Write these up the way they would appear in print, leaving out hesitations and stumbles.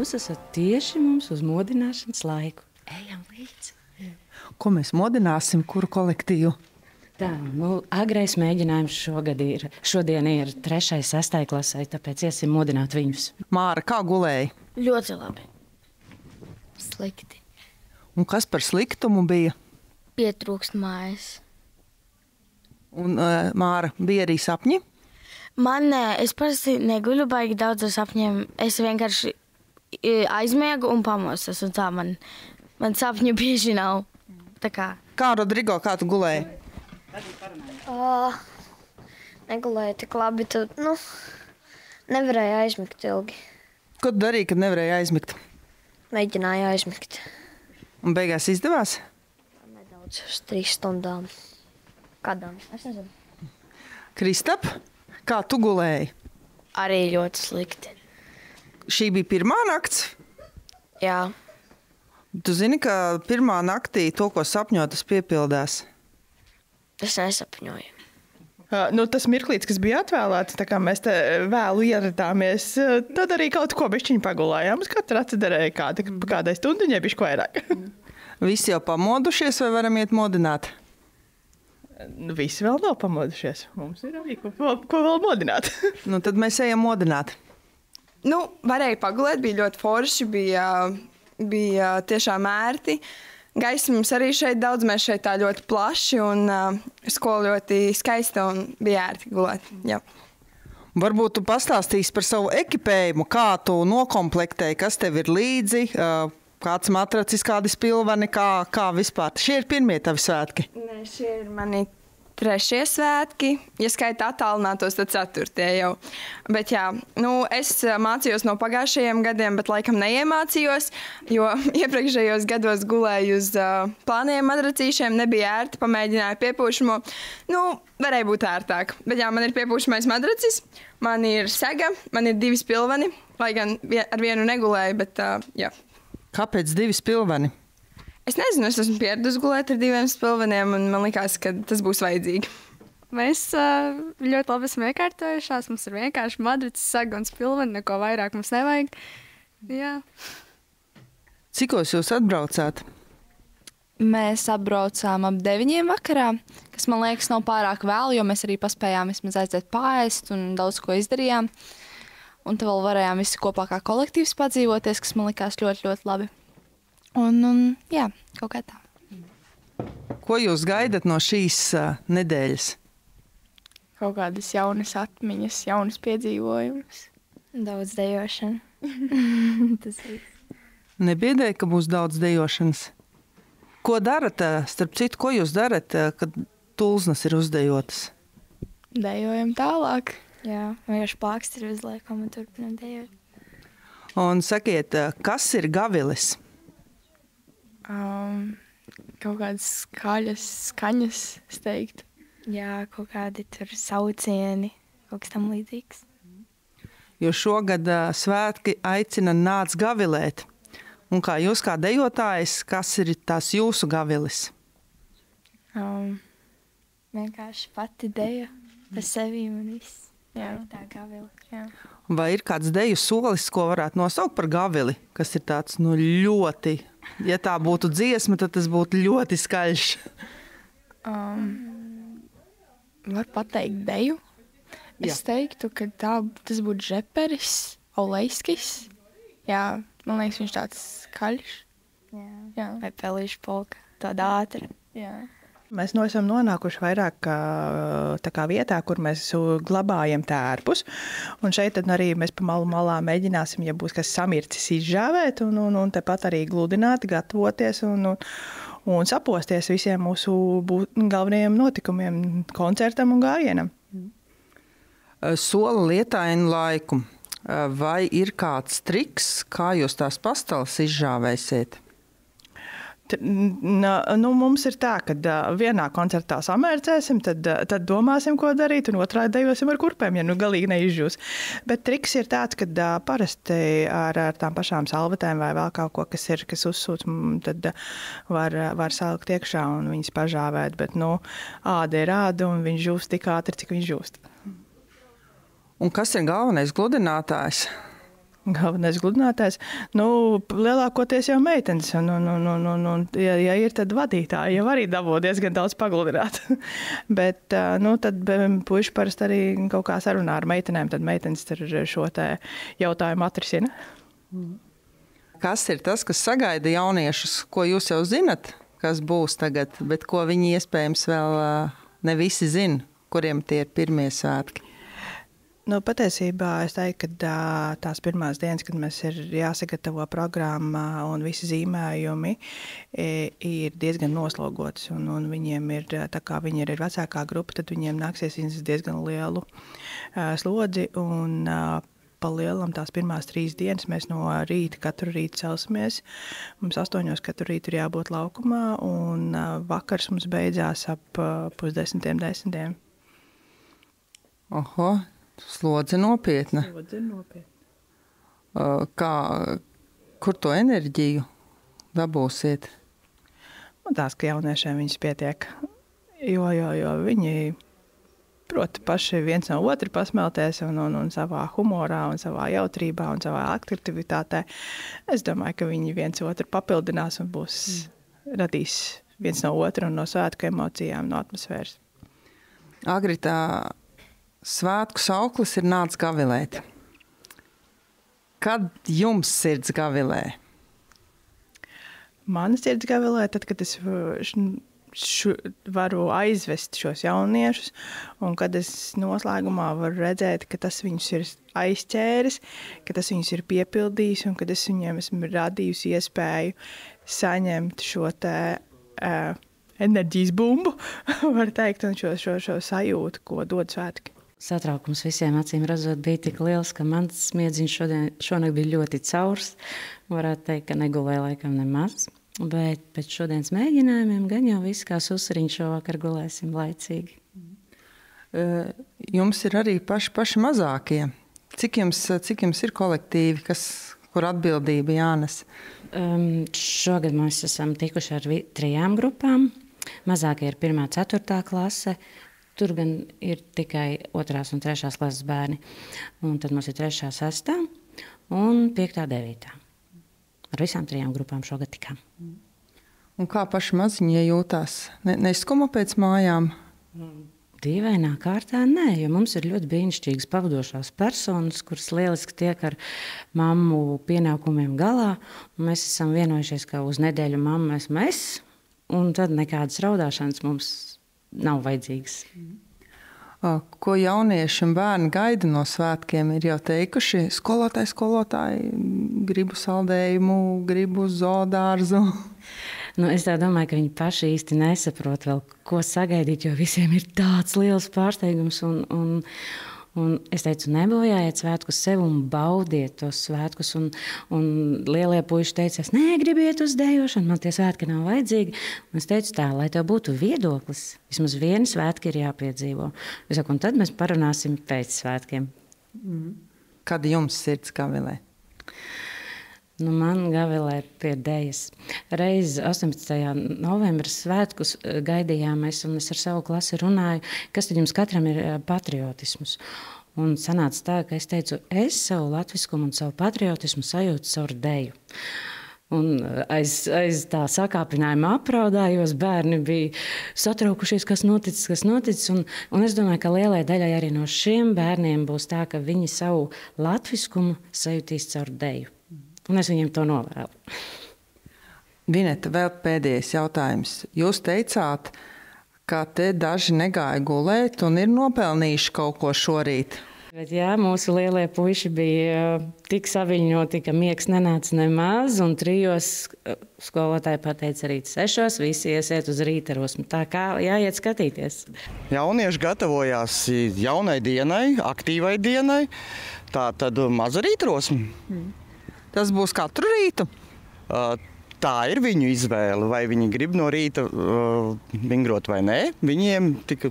jūs esat tieši mums uz modināšanas laiku. Ejam līdzi. Ko mēs modināsim, kuru kolektīvu? Tā, agrais mēģinājums šodien ir 3. 6. klasē, tāpēc iesim modināt viņus. Māra, kā gulēji? Ļoti labi. Slikti. Un kas par sliktumu bija? Pietrūkst mājas. Un, Māra, bija arī sapņi? Es parasti neguļu baigi daudz ar sapņiem. Es vienkārši aizmiegu un pamostos, un tā man sapņu bieži nav. Kā, Rodrigo, kā tu gulēji? Negulēju tik labi, tad, nevarēju aizmigt ilgi. Ko tu darīji, kad nevarēji aizmigt? Mēģināju aizmigt. Un beigās izdevās? Nedaudz, uz 3 stundām. Kādām? Es nezinu. Kristap, kā tu gulēji? arī ļoti slikti. Šī bija pirmā nakts? Jā. Tu zini, ka pirmā naktī to, ko sapņo, tas piepildās? Es nesapņoju. Tas mirklīts, kas bija atvēlēts, tā kā mēs te vēlu ieradāmies, tad arī kaut ko bišķiņu pagulājām. Mums katru atcerēja kādai stundiņai bišķi vairāk. Visi jau pamodušies vai varam iet modināt? Visi vēl nav pamodušies. Mums ir arī ko vēl modināt. Tad mēs ejam modināt. Varēja pagulēt, bija ļoti forši, bija tiešām ērti. Gaisa mums arī šeit daudz, mēs šeit tā ļoti plaši un skola ļoti skaista un bija ērti gulēt. Jā. Varbūt tu pastāstīsi par savu ekipējumu, kā tu nokomplektēji, kas tev ir līdzi, kāds matracis, kādi spilveni, kā vispār. Šie ir pirmie tavi svētki? Nē, šie ir mani 3. svētki, ja skaita attālinātos, tad 4. jau. Bet jā, es mācījos no pagājušajiem gadiem, bet laikam neiemācījos, jo iepriekšējos gados gulēju uz plāniem madracīšiem, nebija ērti, pamēģināju piepūšamo. Varēja būt ērtāk. Bet jā, man ir piepūšamais madracis, man ir sega, man ir 2 spilveni, lai gan ar vienu negulēju, bet jā. Kāpēc 2 spilveni? Es nezinu, es esmu pieradusi gulēt ar 2 spilveniem, un man likās, ka tas būs vajadzīgi. Mēs ļoti labi esam iekārtojušās. Mums ir vienkārši madracis, saga un spilveni, neko vairāk mums nevajag. Jā. Cikos jūs atbraucāt? Mēs atbraucām ap 9 vakarā, kas man liekas nav pārāk vēl, jo mēs arī paspējām vismaz aiziet pāriest un daudz ko izdarījām. Un tad vēl varējām visi kopā kā kolektīvs padzīvoties, kas man likās ļoti, ļoti labi. Un jā, kaut kā tā. Ko jūs gaidat no šīs nedēļas? Kaut kādas jaunas atmiņas, jaunas piedzīvojumus. Daudz dejošana. Tas viss. Nebiedēja, ka būs daudz dejošanas? Ko darat, starp citu, ko jūs darat, kad tulznas ir uzdejotas? Dejojam tālāk. Jā, vienkārši plāksteri uzliekam un turpinam dejot. Un sakiet, kas ir gavilis? Kaut kādas skaņas, es teiktu. Jā, kaut kādi tur saucieni, kaut kas tam līdzīgs. Jo šogad svētki aicina nāc gavilēt. Un kā jūs kā dejotājs, kas ir tās jūsu gavilis? Vienkārši pati deja par sevi un viss. Jā, tā gavila. Jā. Vai ir kāds deju solis, ko varētu nosaukt par gavili, kas ir tāds ļoti, ja tā būtu dziesma, tad tas būtu ļoti skaļš? Var pateikt deju. Es teiktu, ka tas būtu Žeperis, Olejskis. Jā, man liekas, viņš tāds skaļš. Jā. Vai Pelīša polka, tāda ātra. Jā. Mēs esam nonākuši vairāk tā kā vietā, kur mēs glabājam tērpus. Un šeit tad arī mēs pa malā mēģināsim, ja būs kas samircis, izžāvēt un tepat arī gludināt, gatavoties un saposties visiem mūsu galvenajiem notikumiem, koncertam un gājienam. Sola lietainu laiku. Vai ir kāds triks, kā jūs tās pastalas izžāvēsiet? Mums ir tā, ka vienā koncertā samērcēsim, tad domāsim, ko darīt, un otrā dejosim ar kurpēm, ja galīgi neizžūs. Bet triks ir tāds, ka parasti ar tām pašām salvetēm vai vēl kaut ko, kas uzsūc, tad var salikt iekšā un viņas pažāvēt, bet āda ir āda un viņš žūst tik ātri, cik viņš žūst. Un kas ir galvenais gludinātājs? galvenais gludinātājs. Lielākoties jau meitenes, un ja ir, tad vadītāji jau arī dabū diezgan daudz pagludināt. Bet, tad puiši parasti arī kaut kā sarunā ar meitenēm, tad meitenes šo te jautājumu atrisina. Kas ir tas, kas sagaida jauniešus, ko jūs jau zinat, kas būs tagad, bet ko viņi iespējams vēl ne visi zina, kuriem tie ir pirmie svētki? Patiesībā es teiktu, ka tās pirmās dienas, kad mēs ir jāsagatavo programma un visi zīmējumi, ir diezgan noslogotas. Un viņiem ir, tā kā viņi ir vecākā grupa, tad viņiem nāksies diezgan lielu slodzi. Un pa lielam tās pirmās 3 dienas mēs no rīta katru rītu celsimies. Mums 8 katru rītu ir jābūt laukumā, un vakars mums beidzās ap 9:30. Oho, slodze nopietna. Kur to enerģiju dabūsiet? Man tās, ka jauniešiem viņas pietiek, jo viņi proti paši viens no otru pasmelties un savā humorā, un savā jautrībā, un savā aktivitātē. Es domāju, ka viņi viens otru papildinās un radīs viens no otru un no svētku emocijām, no atmosfēras. Agrita, svētku sauklis ir nāc gavilēt. Kad jums sirds gavilē? Mana sirds gavilē tad, kad es varu aizvest šos jauniešus, un kad es noslēgumā varu redzēt, ka tas viņus ir aizķēris, ka tas viņus ir piepildījis, un kad es viņiem esmu radījusi iespēju saņemt šo te enerģijas bumbu, var teikt, un šo sajūtu, ko dod svētki. Satraukums visiem acīm redzot bija tik liels, ka mans smiedziņš šonakt bija ļoti caurs. Varētu teikt, ka negulēja laikam nemaz. Bet pēc šodienas mēģinājumiem gan jau viss kā susariņš šovakar gulēsim laicīgi. Jums ir arī paši mazākie. Cik jums ir kolektīvi, kur atbildība jānes? Šogad mēs esam tikuši ar 3 grupām. Mazākie ir 1. 4. klase. Tur gan ir tikai 2. un 3. klases bērni. Un tad mums ir 3. 6. un 5. 9. Ar visām 3 grupām šogad tikām. Un kā paši maziņie jūtās? Neskuma pēc mājām? Dīvainā kārtā nē, jo mums ir ļoti brīnišķīgas pavadošās personas, kuras lieliski tiek ar mammu pienākumiem galā. Mēs esam vienojušies, ka uz nedēļu mamma esmu es, un tad nekādas raudāšanas mums nav vajadzīgas. Ko jaunieši un bērni gaida no svētkiem, ir jau teikuši skolotāji, gribu saldējumu, gribu zoodārzu. Es tā domāju, ka viņi paši īsti nesaprot vēl, ko sagaidīt, jo visiem ir tāds liels pārsteigums. Un es teicu, nebojājiet svētkus sev un baudiet tos svētkus. Un lielie puiši teica, es negribu iet uz dejošanu, man tie svētki nav vajadzīgi. Un es teicu tā, lai tev būtu viedoklis, vismaz vieni svētki ir jāpiedzīvo. Es saku, un tad mēs parunāsim pēc svētkiem. Kad jums sirds gavilē? Man gavilē pie dejas. Reiz 18. novembra svētkus gaidījām mēs, un es ar savu klasi runāju, kas tad jums katram ir patriotisms. Un sanāca tā, ka es teicu, es savu latviskumu un savu patriotismu sajūtu caur deju. Un aiz tā sakāpinājuma apraudājos, bērni bija satraukušies, kas noticis. Un es domāju, ka lielai daļai arī no šiem bērniem būs tā, ka viņi savu latviskumu sajūtīs caur deju. Un es viņiem to novēlu. Vineta, vēl pēdējais jautājums. Jūs teicāt, ka te daži negāja gulēt un ir nopelnījuši kaut ko šorīt. Bet jā, mūsu lielie puiši bija tik saviļņoti, ka miegs nenāca nemaz, un 3 skolotāji pateica rīt 6, visi iesiet uz rīta rosmu. Tā kā jāiet skatīties. Jaunieši gatavojās jaunai dienai, aktīvai dienai, tā tad maza rīta rosma. Tas būs katru rītu? Tā ir viņu izvēle, vai viņi grib no rīta vingrot vai nē. Viņiem tika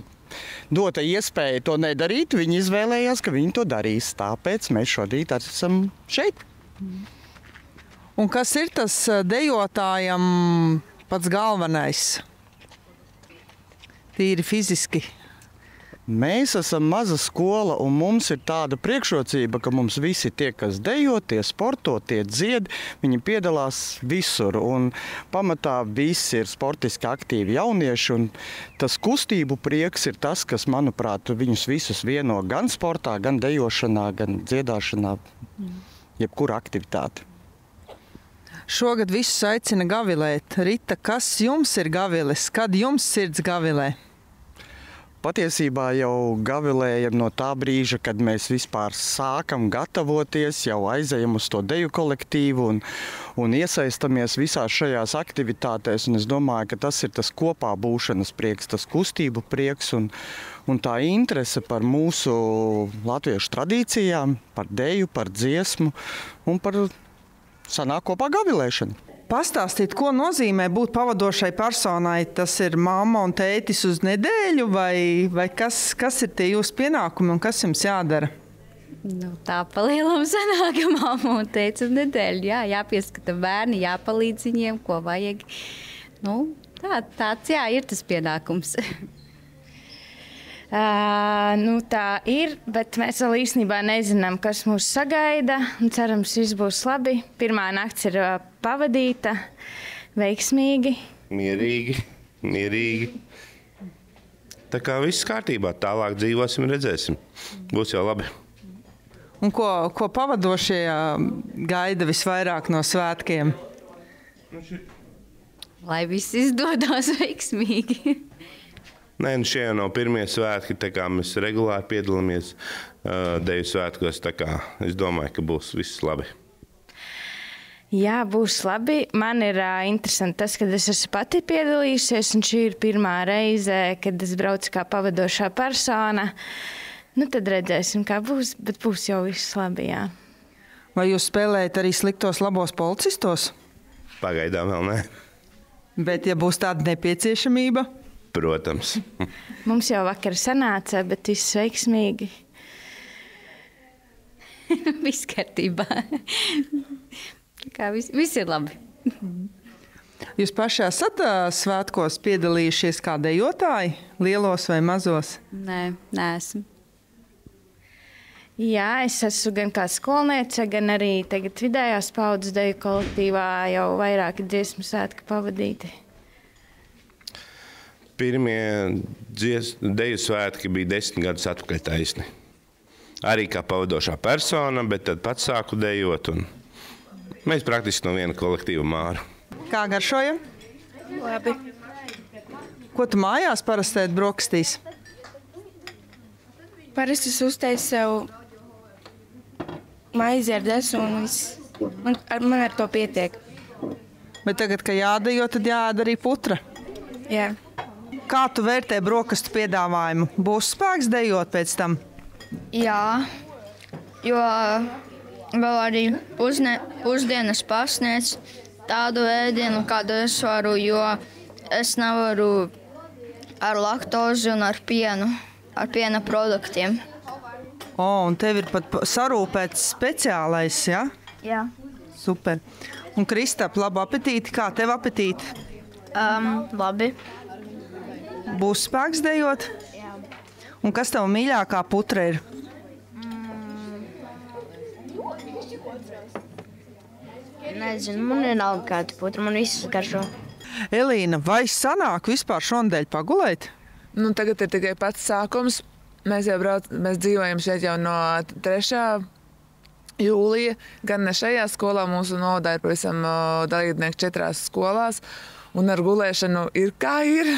dota iespēja to nedarīt, viņi izvēlējās, ka viņi to darīs. Tāpēc mēs šodien esam šeit. Un kas ir tas dejotājam pats galvenais? Tīri fiziski. Mēs esam maza skola, un mums ir tāda priekšrocība, ka mums visi tie, kas dejo, tie sporto, tie dzied, viņi piedalās visur. Un pamatā visi ir sportiski aktīvi jaunieši, un tas kustību prieks ir tas, kas, manuprāt, viņus visus vieno gan sportā, gan dejošanā, gan dziedāšanā, jebkura aktivitāte. Šogad visus aicina gavilēt. Rita, kas jums ir gaviles? Kad jums sirds gavilē? Patiesībā jau gavilējam no tā brīža, kad mēs vispār sākam gatavoties, jau aizejam uz to deju kolektīvu un iesaistamies visās šajās aktivitātēs. Un es domāju, ka tas ir tas kopā būšanas prieks, tas kustību prieks un tā interese par mūsu latviešu tradīcijām, par deju, par dziesmu un par sanāk kopā gavilēšanu. Pastāstīt, ko nozīmē būt pavadošai personai? Tas ir mamma un tētis uz nedēļu, vai kas ir tie jūsu pienākumi un kas jums jādara? Nu, tā palielam sanāk, mamma un tētis uz nedēļu. Jā, jāpieskata bērni, jāpalīdz viņiem, ko vajag. Nu, tāds ir tas pienākums. Tā ir, bet mēs vēl īstenībā nezinām, kas mūs sagaida. Cerams, viss būs labi. Pirmā nakts ir pavadīta veiksmīgi. Mierīgi. Tā kā viss kārtībā, tālāk dzīvosim un redzēsim. Būs jau labi. Un ko pavadošie gaida visvairāk no svētkiem? Lai viss izdodas veiksmīgi. Nē, šie jau nav pirmie svētki, tā kā mēs regulāri piedalāmies deju svētkos, tā kā es domāju, ka būs viss labi. Jā, būs labi. Man ir interesanti tas, ka es esmu pati piedalījusies, un šī ir pirmā reize, kad es braucu kā pavadošā persona. Nu, tad redzēsim, kā būs, bet būs jau viss labi, jā. Vai jūs spēlējat arī sliktos labos policistos? Pagaidām vēl nē. Bet ja būs tāda nepieciešamība? Protams. Mums jau vakar sanāca, bet viss veiksmīgi. Viss kārtībā. Viss ir labi. Jūs paši esat svētkos piedalījušies kā dejotāji, lielos vai mazos? Nē, neesmu. Jā, es esmu gan kā skolniece, gan arī tagad vidējās paudzes deju kolektīvā jau vairāki dziesmu svētki pavadīti. Pirmie deju svētki bija 10 gadus atpakaļ taisni. Arī kā pavadošā persona, bet tad pats sāku dejot. Mēs praktiski no viena kolektīva māra. Kā garšoja? Labi. Ko tu mājās parasti ēd brokastīs? Parasti es uztaisu sev maizi ar desu un man ar to pietiek. Bet tagad, kad jādejo, tad jāēd arī putra? Jā. Kā tu vērtē brokastu piedāvājumu? Būs spēks dejot pēc tam? Jā, jo vēl arī pusdienas pasniedz tādu ēdienu, kādu es varu, jo es nevaru ar laktozi un ar piena produktiem. Un tev ir pat sarūpēts speciālais, ja? Jā. Super. Un Kristap, labu apetīti. Kā tev apetīti? Labi. Būs spēks dejot? Jā. Un kas tev mīļākā putra ir? Nezinu, man vienalga kāda putra, man viss garšo. Elīna, vai sanāk vispār šonadēļ pagulēt? Nu, tagad ir tikai pats sākums. Mēs dzīvojam šeit jau no 3. jūlija. Gan ne šajā skolā, mūsu novadā ir pavisam dalībnieki 4 skolās. Un ar gulēšanu ir kā ir,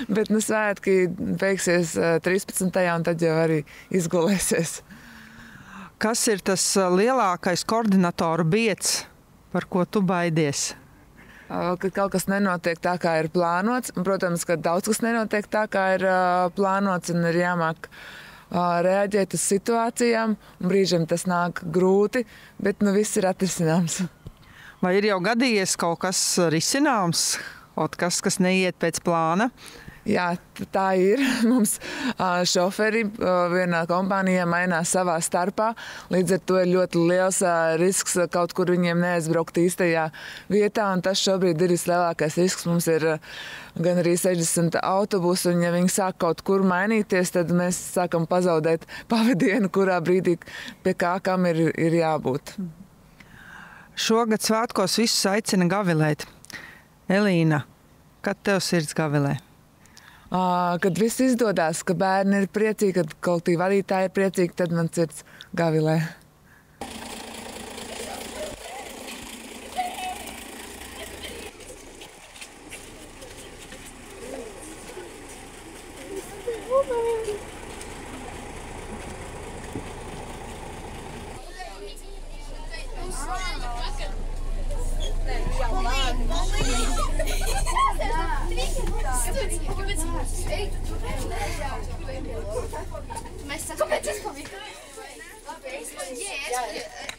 bet svētki beigsies 13. un tad jau arī izgulēsies. Kas ir tas lielākais koordinatoru bieds, par ko tu baidies? Kad kaut kas nenotiek tā, kā ir plānots. Un, protams, ka daudz kas nenotiek tā, kā ir plānots un ir jāmāk reaģēt uz situācijām. Brīžiem tas nāk grūti, bet viss ir atrisināms. Vai ir jau gadījies kaut kas risināms? Kaut kas neiet pēc plāna? Jā, tā ir. Mums šoferi vienā kompānijā mainās savā starpā. Līdz ar to ir ļoti liels risks kaut kur viņiem neaizbraukt īstajā vietā. Un tas šobrīd ir vislielākais risks. Mums ir gan arī 60 autobusu, un ja viņi sāk kaut kur mainīties, tad mēs sākam pazaudēt pavadienu, kurā brīdī pie kam ir jābūt. Šogad svētkos visus aicina gavilēt. Elīna, kad tev sirds gavilē? Kad viss izdodas, ka bērni ir priecīgi, kad kolektīva vadītāji ir priecīgi, tad man sirds gavilē. Kāpēc es pabiju? Labi, es man jēs.